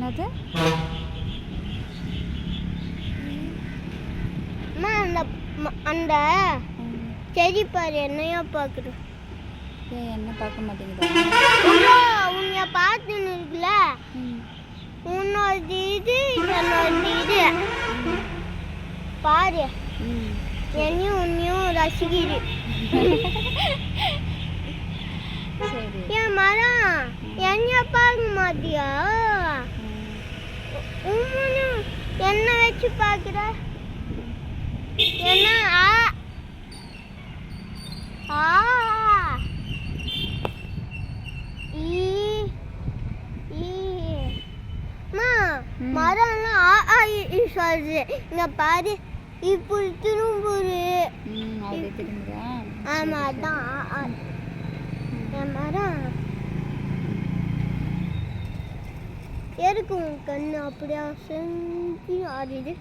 என்னது? அம்மா அந்த செடி பாரு என்னையா பார்க்குது. ஏன் என்ன பார்க்க மாட்டேங்குதா? உன்னை பார்த்துன்னு இருக்குல்ல, உன்னோட இது என்னோட இது பாரு, என்னையும் உன்னையும் ரசிக்குது. சரி. என் மரம் என்னைய பார்க்க மாட்டியா? என்ன வச்சு பார்க்குற? என்ன மரம்லாம் சொல்றது. இங்க பாரு இப்படி திரும்புது. ஆமா அதான் என் மரம். எதுக்கு உன் கண்ணு அப்படியா செஞ்சு ஆடுது?